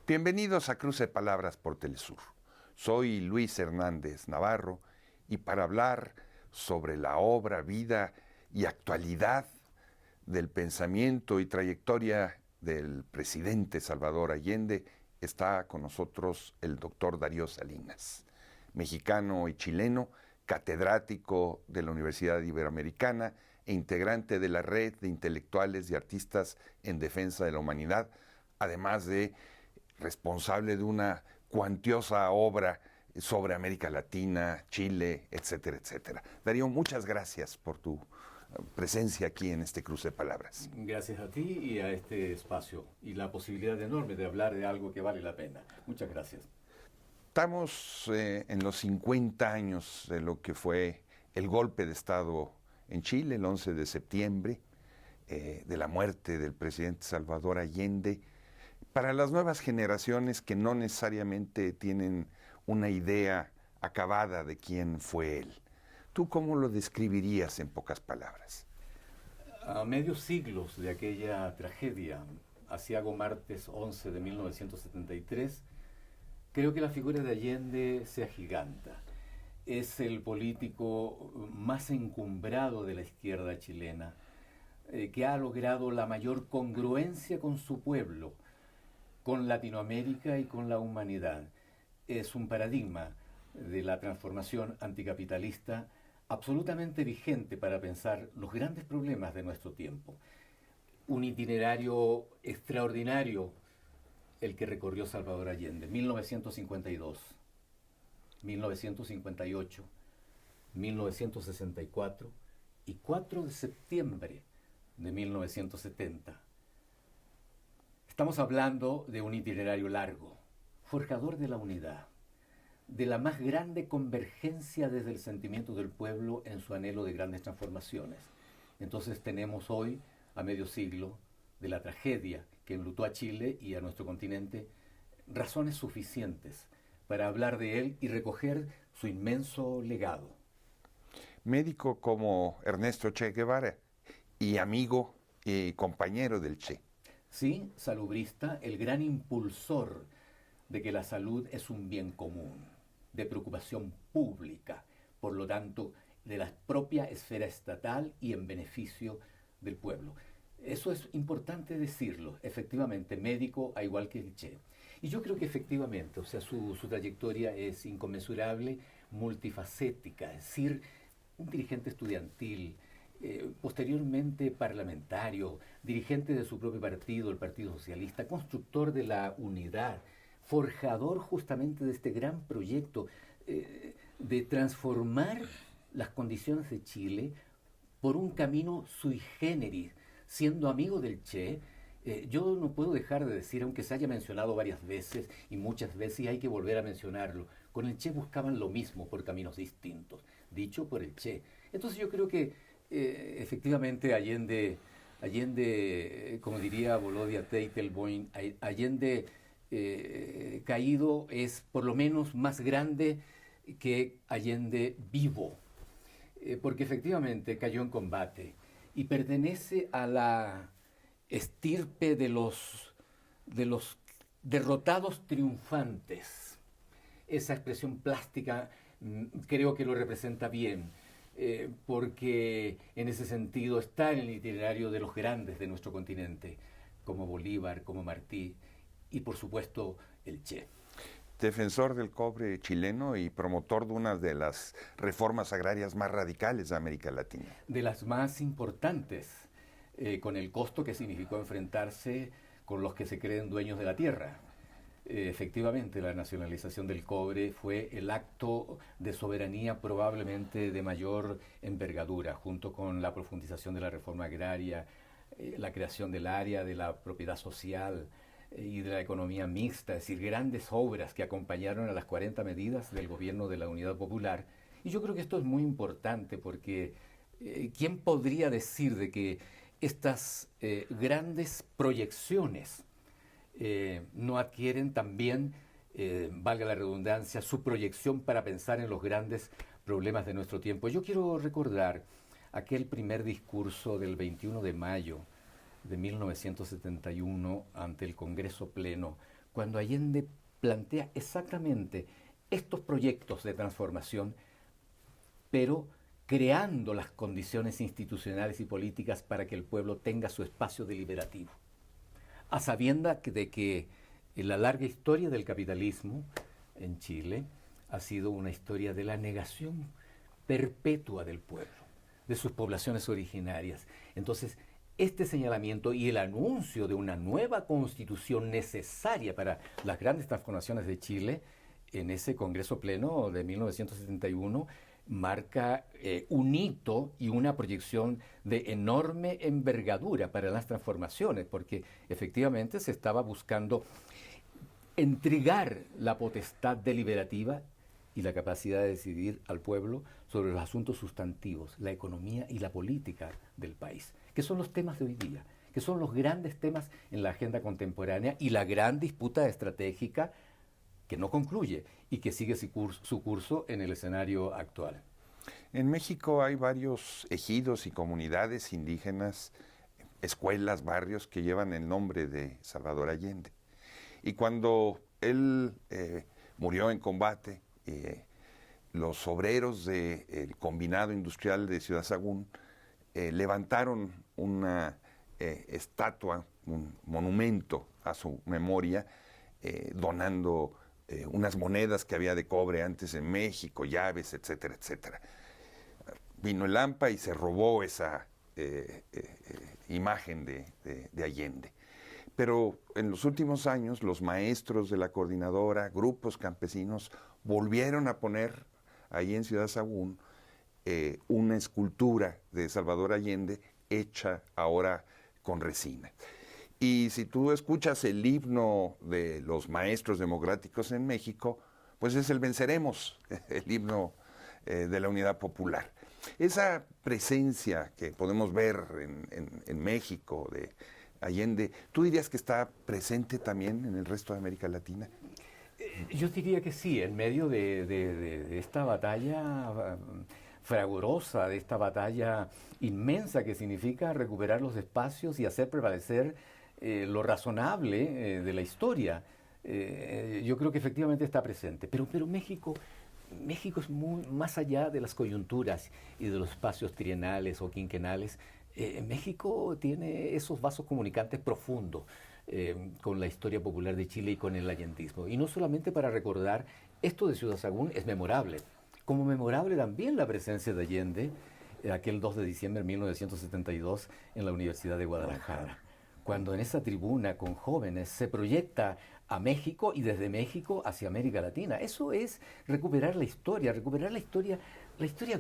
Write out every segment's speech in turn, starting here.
Bienvenidos a Cruce de Palabras por Telesur. Soy Luis Hernández Navarro y para hablar sobre la obra, vida y actualidad del pensamiento y trayectoria del presidente Salvador Allende está con nosotros el doctor Darío Salinas, mexicano y chileno, catedrático de la Universidad Iberoamericana e integrante de la Red de Intelectuales y Artistas en Defensa de la Humanidad, además de responsable de una cuantiosa obra sobre América Latina, Chile, etcétera, etcétera. Darío, muchas gracias por tu presencia aquí en este Cruce de Palabras. Gracias a ti y a este espacio y la posibilidad enorme de hablar de algo que vale la pena. Muchas gracias. Estamos en los 50 años de lo que fue el golpe de Estado en Chile, el 11 de septiembre, de la muerte del presidente Salvador Allende. Para las nuevas generaciones que no necesariamente tienen una idea acabada de quién fue él, ¿tú cómo lo describirías en pocas palabras? A medios siglos de aquella tragedia, aciago martes 11 de 1973, creo que la figura de Allende se agiganta. Es el político más encumbrado de la izquierda chilena, que ha logrado la mayor congruencia con su pueblo, con Latinoamérica y con la humanidad. Es un paradigma de la transformación anticapitalista absolutamente vigente para pensar los grandes problemas de nuestro tiempo. Un itinerario extraordinario el que recorrió Salvador Allende, 1952, 1958, 1964 y 4 de septiembre de 1970. Estamos hablando de un itinerario largo, forjador de la unidad, de la más grande convergencia desde el sentimiento del pueblo en su anhelo de grandes transformaciones. Entonces tenemos hoy, a medio siglo, de la tragedia que enlutó a Chile y a nuestro continente, razones suficientes para hablar de él y recoger su inmenso legado. Médico como Ernesto Che Guevara y amigo y compañero del Che. Sí, salubrista, el gran impulsor de que la salud es un bien común, de preocupación pública, por lo tanto, de la propia esfera estatal y en beneficio del pueblo. Eso es importante decirlo, efectivamente, médico a igual que el Che. Y yo creo que efectivamente, o sea, su trayectoria es inconmensurable, multifacética, es decir, un dirigente estudiantil, posteriormente parlamentario, dirigente de su propio partido, el Partido Socialista, constructor de la unidad, forjador justamente de este gran proyecto de transformar las condiciones de Chile por un camino sui generis, siendo amigo del Che. Yo no puedo dejar de decir, aunque se haya mencionado varias veces y muchas veces, y hay que volver a mencionarlo, con el Che buscaban lo mismo por caminos distintos, dicho por el Che. Entonces yo creo que efectivamente Allende, como diría Volodya Teitelboim, Allende caído es por lo menos más grande que Allende vivo, porque efectivamente cayó en combate y pertenece a la estirpe de los derrotados triunfantes. Esa expresión plástica creo que lo representa bien. Porque en ese sentido está en el itinerario de los grandes de nuestro continente, como Bolívar, como Martí y por supuesto el Che. Defensor del cobre chileno y promotor de una de las reformas agrarias más radicales de América Latina. De las más importantes, con el costo que significó enfrentarse con los que se creen dueños de la tierra. Efectivamente, la nacionalización del cobre fue el acto de soberanía probablemente de mayor envergadura, junto con la profundización de la reforma agraria, la creación del área de la propiedad social y de la economía mixta, es decir, grandes obras que acompañaron a las 40 medidas del gobierno de la Unidad Popular. Y yo creo que esto es muy importante porque ¿quién podría decir de que estas grandes proyecciones no adquieren también, valga la redundancia, su proyección para pensar en los grandes problemas de nuestro tiempo. Yo quiero recordar aquel primer discurso del 21 de mayo de 1971 ante el Congreso Pleno, cuando Allende plantea exactamente estos proyectos de transformación, pero creando las condiciones institucionales y políticas para que el pueblo tenga su espacio deliberativo. A sabiendas de que la larga historia del capitalismo en Chile ha sido una historia de la negación perpetua del pueblo, de sus poblaciones originarias. Entonces, este señalamiento y el anuncio de una nueva constitución necesaria para las grandes transformaciones de Chile en ese Congreso Pleno de 1971 marca un hito y una proyección de enorme envergadura para las transformaciones, porque efectivamente se estaba buscando entregar la potestad deliberativa y la capacidad de decidir al pueblo sobre los asuntos sustantivos, la economía y la política del país, que son los temas de hoy día, que son los grandes temas en la agenda contemporánea y la gran disputa estratégica que no concluye y que sigue su curso en el escenario actual. En México hay varios ejidos y comunidades indígenas, escuelas, barrios que llevan el nombre de Salvador Allende. Y cuando él murió en combate, los obreros del combinado industrial de Ciudad Sagún levantaron una estatua, un monumento a su memoria, donando unas monedas que había de cobre antes en México, llaves, etcétera, etcétera. Vino el AMPA y se robó esa imagen de Allende. Pero en los últimos años los maestros de la coordinadora, grupos campesinos, volvieron a poner ahí en Ciudad Sagún una escultura de Salvador Allende hecha ahora con resina. Y si tú escuchas el himno de los maestros democráticos en México, pues es el Venceremos, el himno de la Unidad Popular. Esa presencia que podemos ver en México de Allende, ¿tú dirías que está presente también en el resto de América Latina? Yo diría que sí, en medio de esta batalla fragorosa, de esta batalla inmensa que significa recuperar los espacios y hacer prevalecer lo razonable de la historia. Yo creo que efectivamente está presente, pero México es muy más allá de las coyunturas y de los espacios trienales o quinquenales. México tiene esos vasos comunicantes profundos con la historia popular de Chile y con el allendismo. Y no solamente para recordar, esto de Ciudad Sagún es memorable, como memorable también la presencia de Allende aquel 2 de diciembre de 1972 en la Universidad de Guadalajara, cuando en esa tribuna con jóvenes se proyecta a México y desde México hacia América Latina. Eso es recuperar la historia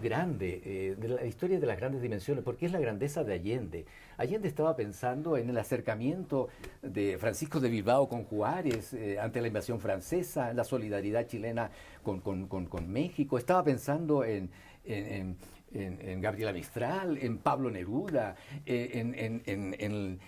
grande, la historia de las grandes dimensiones, porque es la grandeza de Allende. Allende estaba pensando en el acercamiento de Francisco de Bilbao con Juárez ante la invasión francesa, en la solidaridad chilena con México, estaba pensando en Gabriela Mistral, en Pablo Neruda, en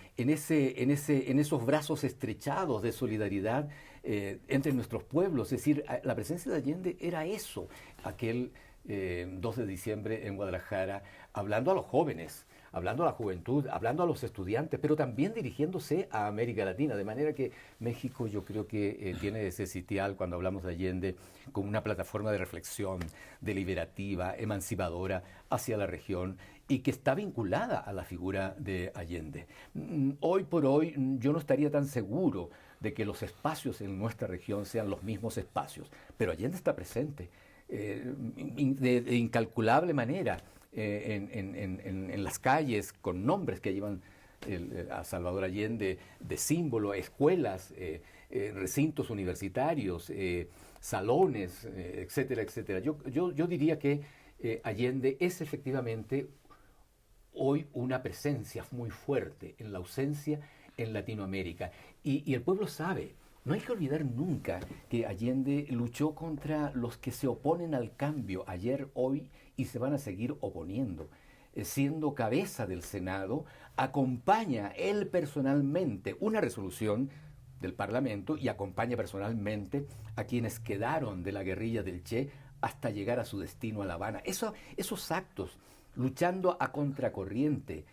esos brazos estrechados de solidaridad entre nuestros pueblos. Es decir, la presencia de Allende era eso, aquel 2 de diciembre en Guadalajara, hablando a los jóvenes, hablando a la juventud, hablando a los estudiantes, pero también dirigiéndose a América Latina, de manera que México yo creo que tiene ese sitial, cuando hablamos de Allende, como una plataforma de reflexión deliberativa, emancipadora hacia la región y que está vinculada a la figura de Allende. Hoy por hoy yo no estaría tan seguro de que los espacios en nuestra región sean los mismos espacios, pero Allende está presente de incalculable manera en las calles con nombres que llevan a Salvador Allende de símbolo, escuelas, recintos universitarios, salones, etcétera, etcétera. Yo diría que Allende es efectivamente hoy una presencia muy fuerte en la ausencia en Latinoamérica. Y el pueblo sabe. No hay que olvidar nunca que Allende luchó contra los que se oponen al cambio ayer, hoy y se van a seguir oponiendo. Siendo cabeza del Senado, acompaña él personalmente una resolución del Parlamento y acompaña personalmente a quienes quedaron de la guerrilla del Che hasta llegar a su destino a La Habana. Esos actos, luchando a contracorriente,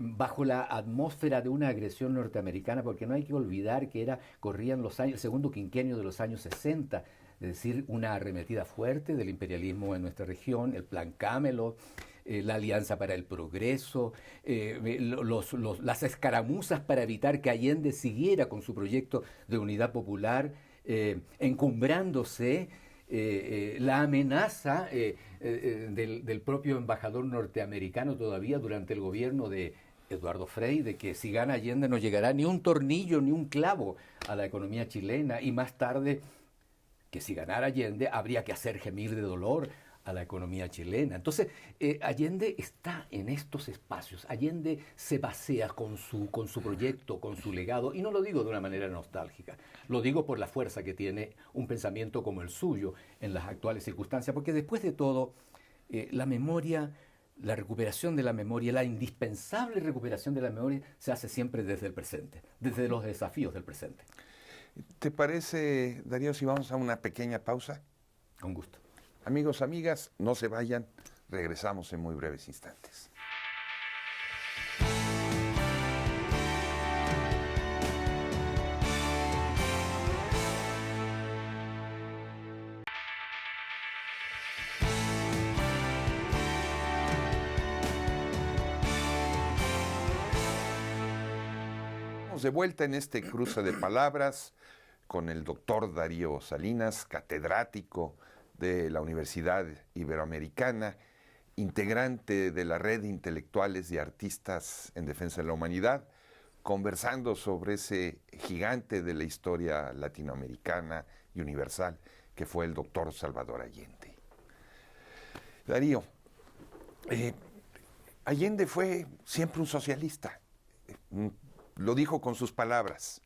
bajo la atmósfera de una agresión norteamericana, porque no hay que olvidar que corrían el segundo quinquenio de los años 60, es decir, una arremetida fuerte del imperialismo en nuestra región, el Plan Camelot, la Alianza para el Progreso, las escaramuzas para evitar que Allende siguiera con su proyecto de unidad popular, encumbrándose, la amenaza del propio embajador norteamericano todavía durante el gobierno de Eduardo Frei, de que si gana Allende no llegará ni un tornillo ni un clavo a la economía chilena, y más tarde que si ganara Allende habría que hacer gemir de dolor a la economía chilena. Entonces, Allende está en estos espacios. Allende se pasea con su proyecto, con su legado, y no lo digo de una manera nostálgica, lo digo por la fuerza que tiene un pensamiento como el suyo en las actuales circunstancias, porque después de todo, la memoria, la recuperación de la memoria, la indispensable recuperación de la memoria, se hace siempre desde el presente, desde los desafíos del presente. ¿Te parece, Darío, si vamos a una pequeña pausa? Con gusto. Amigos, amigas, no se vayan, regresamos en muy breves instantes. Estamos de vuelta en este cruce de palabras con el doctor Darío Salinas, catedrático de la Universidad Iberoamericana, integrante de la red de intelectuales y artistas en defensa de la humanidad, conversando sobre ese gigante de la historia latinoamericana y universal que fue el doctor Salvador Allende. Darío, Allende fue siempre un socialista, lo dijo con sus palabras.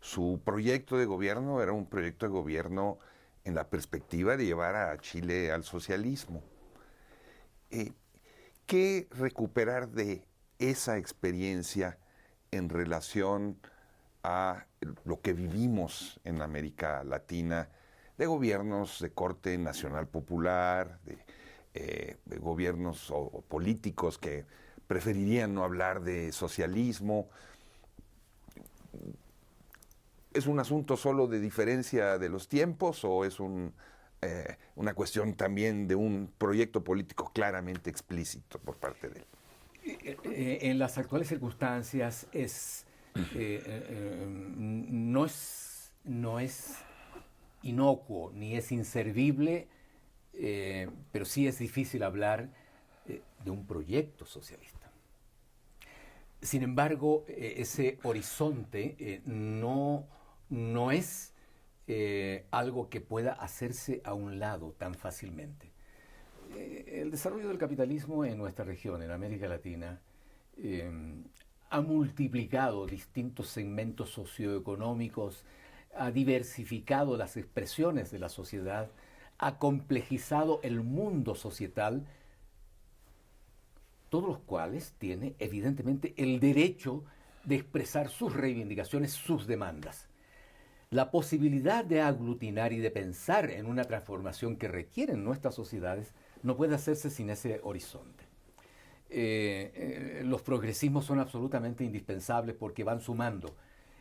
Su proyecto de gobierno era un proyecto de gobierno en la perspectiva de llevar a Chile al socialismo. ¿Qué recuperar de esa experiencia en relación a lo que vivimos en América Latina, de gobiernos de corte nacional popular, de gobiernos o políticos que preferirían no hablar de socialismo? ¿Es un asunto solo de diferencia de los tiempos o es una cuestión también de un proyecto político claramente explícito por parte de él? En las actuales circunstancias no es inocuo ni es inservible, pero sí es difícil hablar de un proyecto socialista. Sin embargo, ese horizonte no es algo que pueda hacerse a un lado tan fácilmente. El desarrollo del capitalismo en nuestra región, en América Latina, ha multiplicado distintos segmentos socioeconómicos, ha diversificado las expresiones de la sociedad, ha complejizado el mundo societal, todos los cuales tienen evidentemente el derecho de expresar sus reivindicaciones, sus demandas. La posibilidad de aglutinar y de pensar en una transformación que requieren nuestras sociedades no puede hacerse sin ese horizonte. Los progresismos son absolutamente indispensables porque van sumando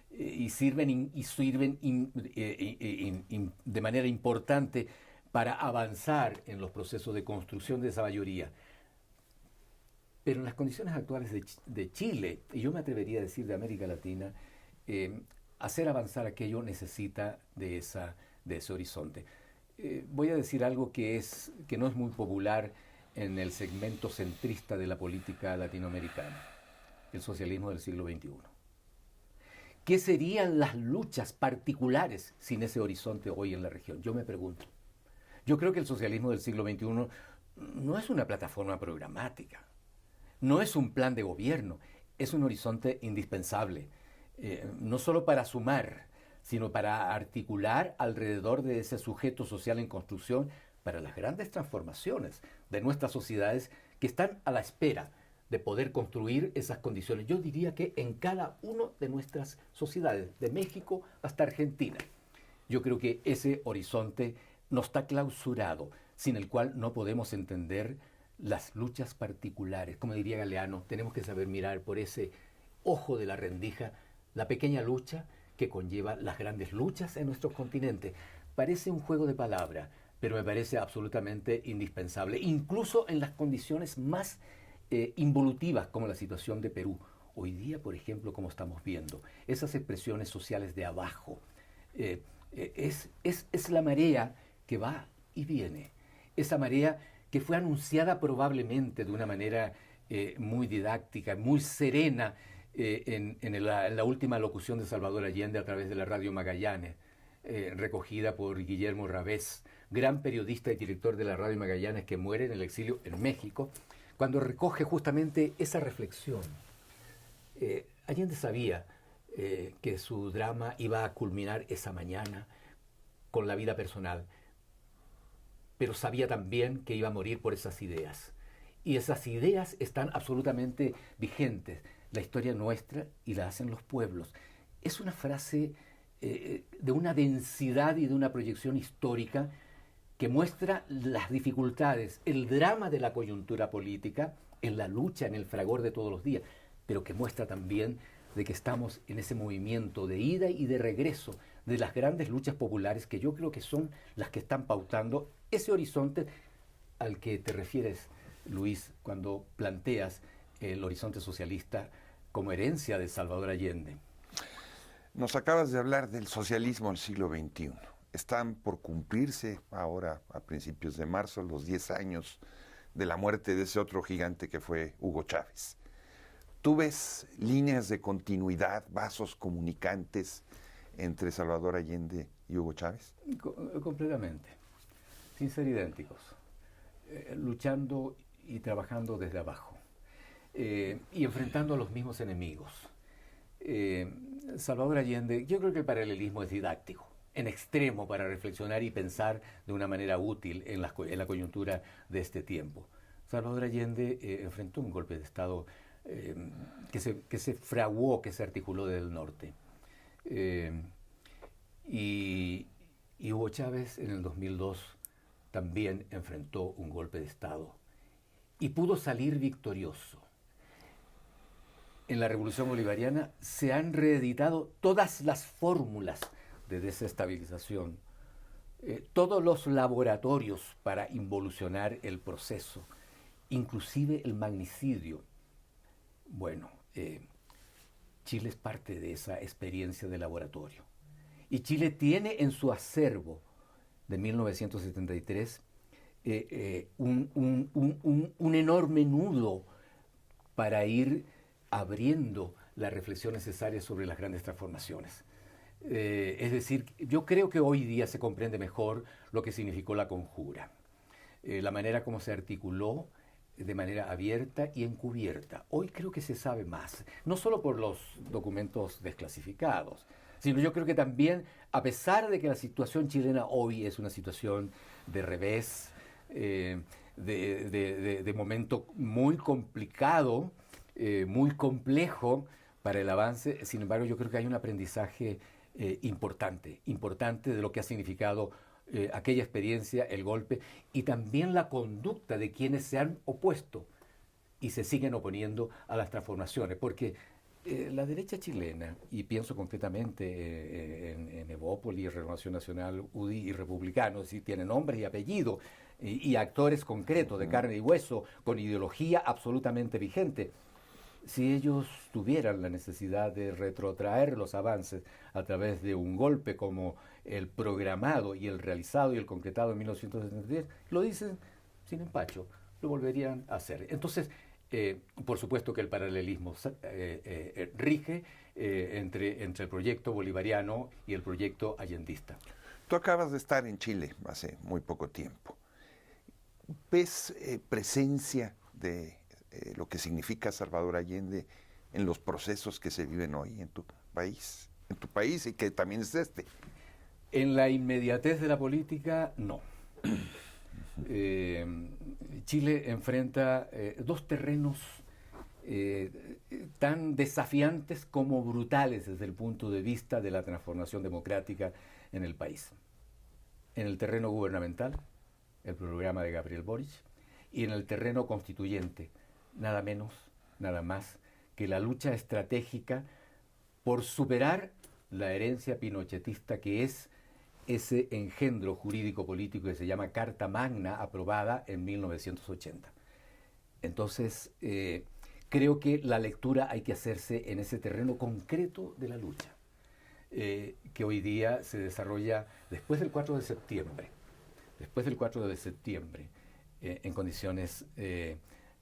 y sirven de manera importante para avanzar en los procesos de construcción de esa mayoría. Pero en las condiciones actuales de Chile, y yo me atrevería a decir de América Latina, hacer avanzar aquello necesita de ese horizonte. Voy a decir algo que no es muy popular en el segmento centrista de la política latinoamericana, el socialismo del siglo XXI. ¿Qué serían las luchas particulares sin ese horizonte hoy en la región? Yo me pregunto. Yo creo que el socialismo del siglo XXI no es una plataforma programática, no es un plan de gobierno, es un horizonte indispensable, no solo para sumar, sino para articular alrededor de ese sujeto social en construcción para las grandes transformaciones de nuestras sociedades que están a la espera de poder construir esas condiciones. Yo diría que en cada una de nuestras sociedades, de México hasta Argentina, yo creo que ese horizonte no está clausurado, sin el cual no podemos entender las luchas particulares. Como diría Galeano, tenemos que saber mirar por ese ojo de la rendija la pequeña lucha que conlleva las grandes luchas en nuestros continentes. Parece un juego de palabras, pero me parece absolutamente indispensable, incluso en las condiciones más involutivas, como la situación de Perú. Hoy día, por ejemplo, como estamos viendo, esas expresiones sociales de abajo, es la marea que va y viene. Esa marea que fue anunciada probablemente de una manera muy didáctica, muy serena, en la última locución de Salvador Allende a través de la radio Magallanes, recogida por Guillermo Ravés, gran periodista y director de la radio Magallanes que muere en el exilio en México, cuando recoge justamente esa reflexión. Allende sabía que su drama iba a culminar esa mañana con la vida personal, pero sabía también que iba a morir por esas ideas. Y esas ideas están absolutamente vigentes. La historia nuestra y la hacen los pueblos. Es una frase de una densidad y de una proyección histórica que muestra las dificultades, el drama de la coyuntura política, en la lucha, en el fragor de todos los días, pero que muestra también de que estamos en ese movimiento de ida y de regreso de las grandes luchas populares que yo creo que son las que están pautando ese horizonte al que te refieres, Luis, cuando planteas el horizonte socialista como herencia de Salvador Allende. Nos acabas de hablar del socialismo del siglo XXI. Están por cumplirse ahora, a principios de marzo, los 10 años de la muerte de ese otro gigante que fue Hugo Chávez. ¿Tú ves líneas de continuidad, vasos comunicantes entre Salvador Allende y Hugo Chávez? Completamente, sin ser idénticos, luchando y trabajando desde abajo, y enfrentando a los mismos enemigos. Salvador Allende, yo creo que el paralelismo es didáctico, en extremo, para reflexionar y pensar de una manera útil en la coyuntura de este tiempo. Salvador Allende enfrentó un golpe de Estado que se fraguó, que se articuló desde el norte. Y Hugo Chávez en el 2002 también enfrentó un golpe de Estado y pudo salir victorioso. En la Revolución Bolivariana se han reeditado todas las fórmulas de desestabilización, todos los laboratorios para involucionar el proceso, inclusive el magnicidio. Bueno, Chile es parte de esa experiencia de laboratorio. Y Chile tiene en su acervo de 1973 un enorme nudo para ir abriendo la reflexión necesaria sobre las grandes transformaciones. Es decir, yo creo que hoy día se comprende mejor lo que significó la conjura, la manera como se articuló de manera abierta y encubierta. Hoy creo que se sabe más, no solo por los documentos desclasificados, sino yo creo que también, a pesar de que la situación chilena hoy es una situación de revés, de momento muy complicado, muy complejo para el avance, sin embargo yo creo que hay un aprendizaje importante de lo que ha significado aquella experiencia, el golpe, y también la conducta de quienes se han opuesto y se siguen oponiendo a las transformaciones, porque la derecha chilena, y pienso concretamente en Evópolis, Renovación Nacional, UDI y Republicanos, si tienen nombres y apellidos y actores concretos de carne y hueso, con ideología absolutamente vigente. Si ellos tuvieran la necesidad de retrotraer los avances a través de un golpe como el programado y el realizado y el concretado en 1973, lo dicen sin empacho, lo volverían a hacer. Entonces, por supuesto que el paralelismo rige entre el proyecto bolivariano y el proyecto allendista. Tú acabas de estar en Chile hace muy poco tiempo. ¿Ves presencia de lo que significa Salvador Allende en los procesos que se viven hoy en tu país y que también es este? En la inmediatez de la política, no. Chile enfrenta dos terrenos tan desafiantes como brutales desde el punto de vista de la transformación democrática en el país. En el terreno gubernamental, el programa de Gabriel Boric, y en el terreno constituyente, nada menos, nada más que la lucha estratégica por superar la herencia pinochetista que es ese engendro jurídico-político que se llama Carta Magna, aprobada en 1980. Entonces, creo que la lectura hay que hacerse en ese terreno concreto de la lucha, que hoy día se desarrolla después del 4 de septiembre, en condiciones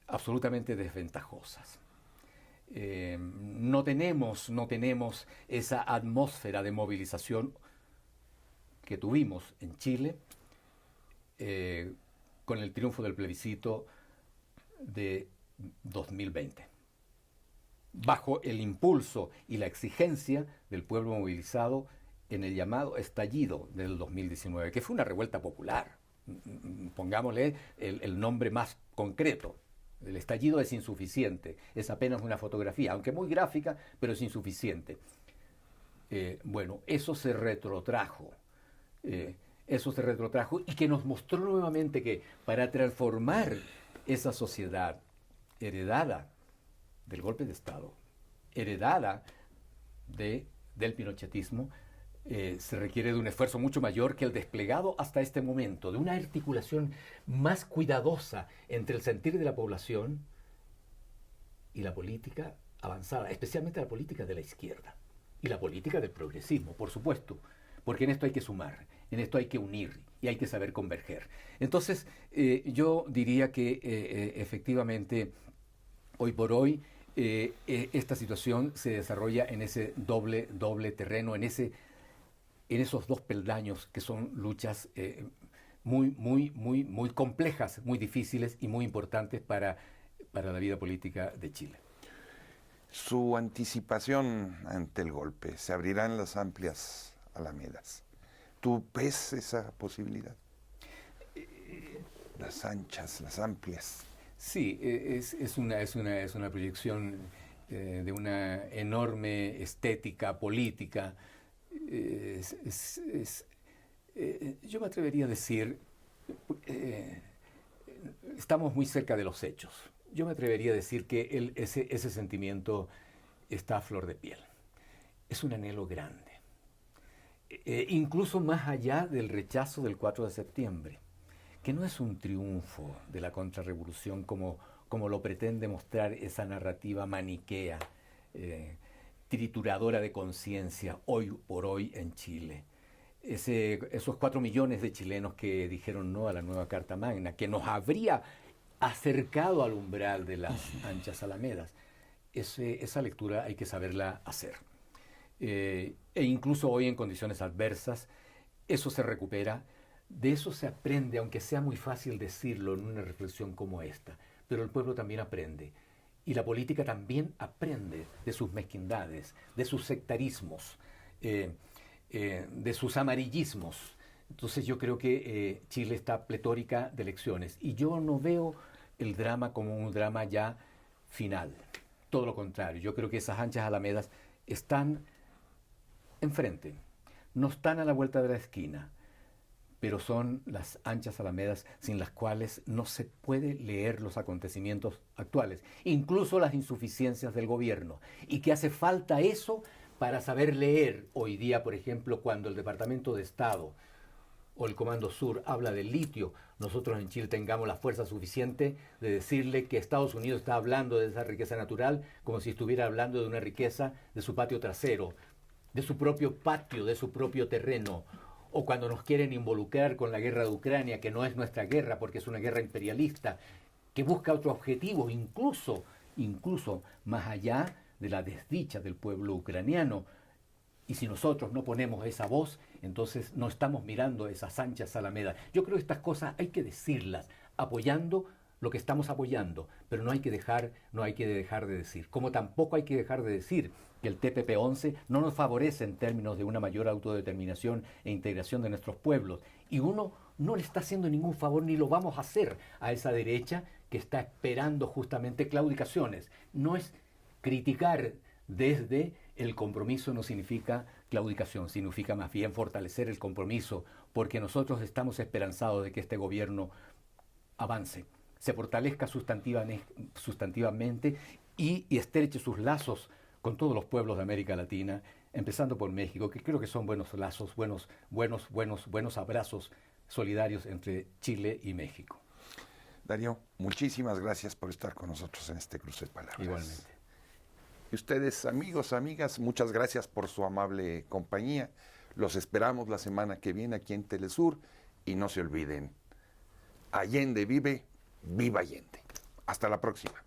absolutamente desventajosas. No tenemos esa atmósfera de movilización que tuvimos en Chile con el triunfo del plebiscito de 2020, bajo el impulso y la exigencia del pueblo movilizado en el llamado estallido del 2019, que fue una revuelta popular, pongámosle el nombre más concreto. El estallido es insuficiente, es apenas una fotografía, aunque muy gráfica, pero es insuficiente. Bueno, eso se retrotrajo y que nos mostró nuevamente que para transformar esa sociedad heredada del golpe de Estado, heredada del pinochetismo, se requiere de un esfuerzo mucho mayor que el desplegado hasta este momento, de una articulación más cuidadosa entre el sentir de la población y la política avanzada, especialmente la política de la izquierda y la política del progresismo, por supuesto, porque en esto hay que sumar, en esto hay que unir y hay que saber converger. Entonces, yo diría que efectivamente, hoy por hoy, esta situación se desarrolla en ese doble terreno, en esos dos peldaños que son luchas muy complejas, muy difíciles y muy importantes para la vida política de Chile. Su anticipación ante el golpe, se abrirán las amplias alamedas. ¿Tú ves esa posibilidad? Las anchas, las amplias. Sí, es una proyección de una enorme estética política. Yo me atrevería a decir, estamos muy cerca de los hechos. Yo me atrevería a decir que ese sentimiento está a flor de piel. Es un anhelo grande. Incluso más allá del rechazo del 4 de septiembre, que no es un triunfo de la contrarrevolución como lo pretende mostrar esa narrativa maniquea, trituradora de conciencia hoy por hoy en Chile. Esos 4 millones de chilenos que dijeron no a la nueva Carta Magna, que nos habría acercado al umbral de las anchas alamedas, esa lectura hay que saberla hacer. E incluso hoy en condiciones adversas, eso se recupera, de eso se aprende, aunque sea muy fácil decirlo en una reflexión como esta, pero el pueblo también aprende. Y la política también aprende de sus mezquindades, de sus sectarismos, de sus amarillismos. Entonces yo creo que Chile está pletórica de elecciones y yo no veo el drama como un drama ya final. Todo lo contrario, yo creo que esas anchas alamedas están enfrente, no están a la vuelta de la esquina, pero son las anchas alamedas sin las cuales no se puede leer los acontecimientos actuales, incluso las insuficiencias del gobierno, y que hace falta eso para saber leer hoy día, por ejemplo, cuando el Departamento de Estado o el Comando Sur habla del litio, nosotros en Chile tengamos la fuerza suficiente de decirle que Estados Unidos está hablando de esa riqueza natural como si estuviera hablando de una riqueza de su patio trasero, de su propio patio, de su propio terreno, o cuando nos quieren involucrar con la guerra de Ucrania, que no es nuestra guerra porque es una guerra imperialista, que busca otro objetivo, incluso más allá de la desdicha del pueblo ucraniano. Y si nosotros no ponemos esa voz, entonces no estamos mirando esas anchas alamedas. Yo creo que estas cosas hay que decirlas, apoyando lo que estamos apoyando, pero no hay que dejar de decir. Como tampoco hay que dejar de decir que el TPP-11 no nos favorece en términos de una mayor autodeterminación e integración de nuestros pueblos. Y uno no le está haciendo ningún favor ni lo vamos a hacer a esa derecha que está esperando justamente claudicaciones. No es criticar desde el compromiso, no significa claudicación, significa más bien fortalecer el compromiso porque nosotros estamos esperanzados de que este gobierno avance, se fortalezca sustantivamente y estreche sus lazos con todos los pueblos de América Latina, empezando por México, que creo que son buenos lazos, buenos abrazos solidarios entre Chile y México. Darío, muchísimas gracias por estar con nosotros en este cruce de palabras. Igualmente. Y ustedes, amigos, amigas, muchas gracias por su amable compañía. Los esperamos la semana que viene aquí en Telesur y no se olviden, Allende vive, viva Allende. Hasta la próxima.